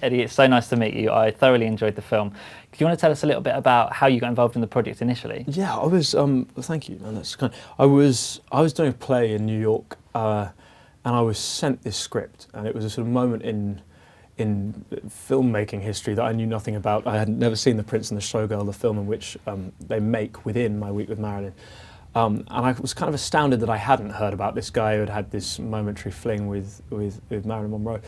Eddie, it's so nice to meet you. I thoroughly enjoyed the film. Do you want to tell us a little bit about how you got involved in the project initially? Yeah, I was. Thank you, man. That's kind. I was doing a play in New York, and I was sent this script, and it was a sort of moment in filmmaking history that I knew nothing about. I had never seen The Prince and the Showgirl, the film in which they make within My Week with Marilyn. And I was kind of astounded that I hadn't heard about this guy who had had this momentary fling with Marilyn Monroe.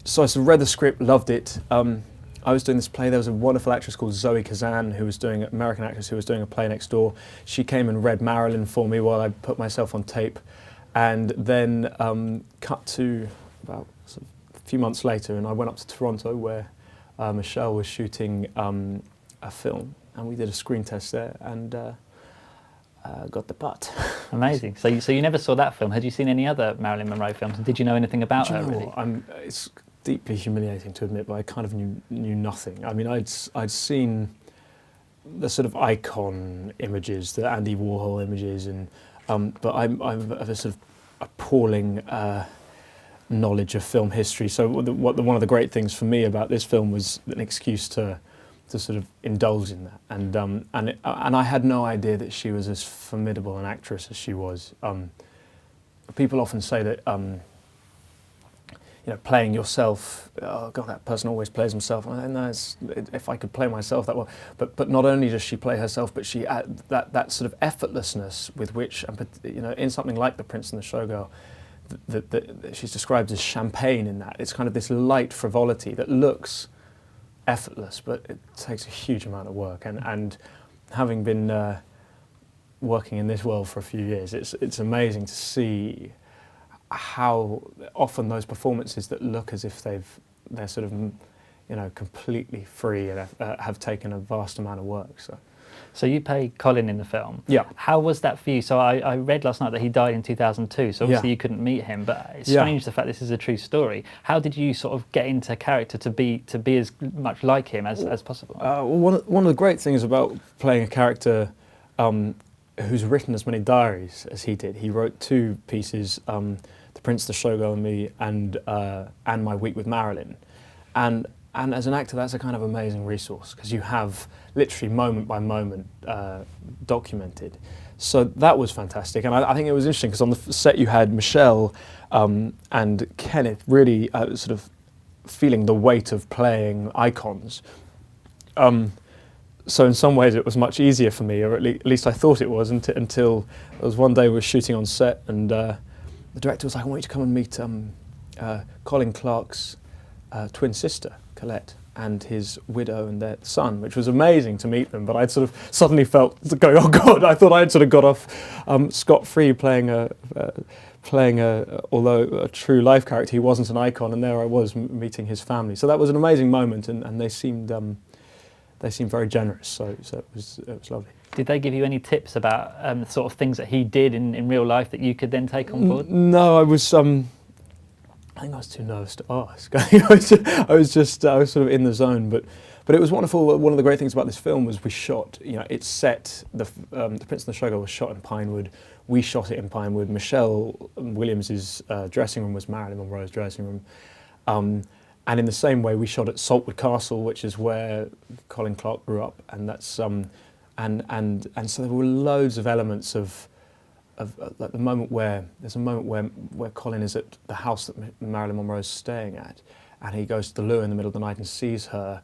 So I sort of read the script, loved it. I was doing this play. There was a wonderful actress called Zoe Kazan, who was doing, American actress who was doing a play next door. She came and read Marilyn for me while I put myself on tape, and then cut to about sort of a few months later, and I went up to Toronto where Michelle was shooting a film, and we did a screen test there, and got the part. Amazing. So you never saw that film. Had you seen any other Marilyn Monroe films? And did you know anything about her, really? It's deeply humiliating to admit, but I kind of knew nothing. I mean, I'd seen the sort of icon images, the Andy Warhol images, and but I'm of a sort of appalling knowledge of film history. So one of the great things for me about this film was an excuse to sort of indulge in that, and I had no idea that she was as formidable an actress as she was. People often say that playing yourself, oh God, that person always plays himself. And if I could play myself that well, but not only does she play herself, but she that sort of effortlessness with which, in something like The Prince and the Showgirl, that she's described as champagne in that. It's kind of this light frivolity that looks effortless, but it takes a huge amount of work. And having been working in this world for a few years, it's amazing to see how often those performances that look as if they're sort of completely free and have taken a vast amount of work. So you play Colin in the film. Yeah. How was that for you? So I read last night that he died in 2002, so obviously you couldn't meet him, but it's strange the fact this is a true story. How did you sort of get into character to be as much like him as possible? One of the great things about playing a character who's written as many diaries as he did, he wrote 2 pieces, The Prince, the Showgirl and Me, and My Week with Marilyn. And as an actor, that's a kind of amazing resource because you have literally moment by moment documented. So that was fantastic, and I think it was interesting because on the set you had Michelle and Kenneth really sort of feeling the weight of playing icons. So in some ways it was much easier for me, or at least I thought it was, until there was one day we were shooting on set, and the director was like, "I want you to come and meet Colin Clark's twin sister, Colette, and his widow and their son," which was amazing to meet them. But I'd sort of suddenly felt going, "Oh God!" I thought I'd sort of got off scot-free playing although a true life character. He wasn't an icon, and there I was meeting his family. So that was an amazing moment, and they seemed very generous. So it was lovely. Did they give you any tips about the sort of things that he did in real life that you could then take on board? No, I was. I think I was too nervous to ask. I was sort of in the zone, but it was wonderful. One of the great things about this film was we shot. It's set. The Prince and the Showgirl was shot in Pinewood. We shot it in Pinewood. Michelle Williams's dressing room was Marilyn Monroe's dressing room, and in the same way we shot at Saltwood Castle, which is where Colin Clark grew up, and that's and so there were loads of elements of like there's a moment where Colin is at the house that Marilyn Monroe is staying at, and he goes to the loo in the middle of the night and sees her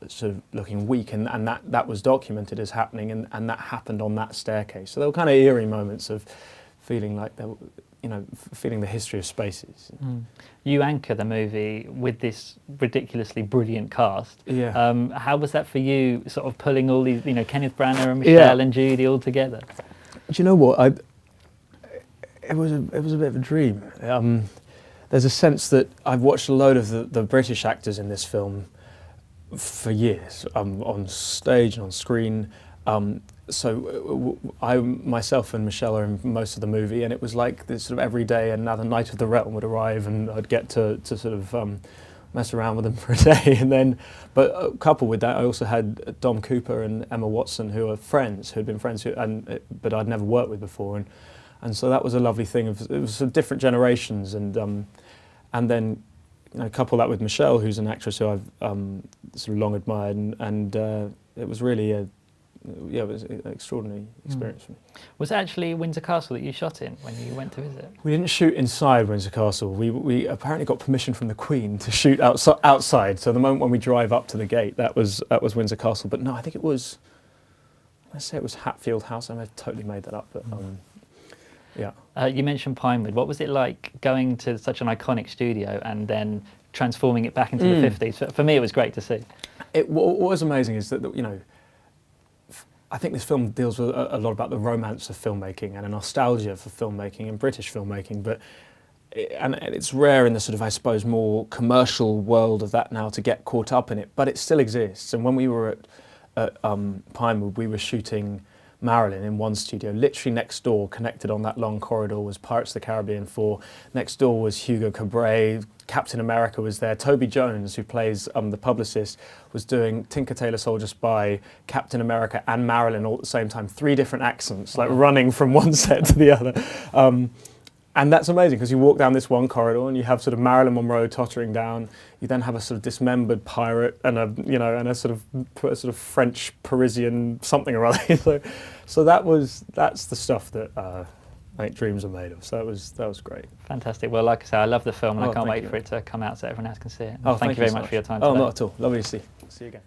sort of looking weak, and that was documented as happening, and that happened on that staircase. So there were kind of eerie moments of feeling like they were, feeling the history of spaces. You anchor the movie with this ridiculously brilliant cast. Yeah. How was that for you, sort of pulling all these, Kenneth Branagh and Michelle and Judy all together? Do you know what? It was a bit of a dream. There's a sense that I've watched a load of the British actors in this film for years, on stage and on screen. So I myself and Michelle are in most of the movie, and it was like this sort of every day another Knight of the Realm would arrive, and I'd get to sort of mess around with them for a day, and then, but coupled with that, I also had Dom Cooper and Emma Watson, who are friends, who'd been friends, but I'd never worked with before, and so that was a lovely thing. It was sort of different generations, and then couple that with Michelle, who's an actress who I've sort of long admired, and it was really it was an extraordinary experience for me. Was it actually Windsor Castle that you shot in when you went to visit? We didn't shoot inside Windsor Castle. We apparently got permission from the Queen to shoot outside. So the moment when we drive up to the gate, that was Windsor Castle. But no, I think it was. Let's say it was Hatfield House. I may have totally made that up, but yeah. You mentioned Pinewood. What was it like going to such an iconic studio and then transforming it back into the 50s? For me, it was great to see. What was amazing is that, you know, I think this film deals with a lot about the romance of filmmaking and a nostalgia for filmmaking and British filmmaking, but and it's rare in the sort of, I suppose, more commercial world of that now to get caught up in it, but it still exists. And when we were at Pinewood, we were shooting Marilyn in one studio. Literally next door, connected on that long corridor, was Pirates of the Caribbean 4. Next door was Hugo Cabret. Captain America was there. Toby Jones, who plays the publicist, was doing Tinker Tailor Soldier Spy, Captain America and Marilyn all at the same time. 3 different accents, like running from one set to the other. And that's amazing because you walk down this one corridor and you have sort of Marilyn Monroe tottering down. You then have a sort of dismembered pirate and a sort of French Parisian something or other. so that's the stuff that I think dreams are made of. So that was great. Fantastic. Well, like I say, I love the film and I can't wait for it to come out so everyone else can see it. Thank you very much for your time today. Oh, not at all. Lovely to see you again.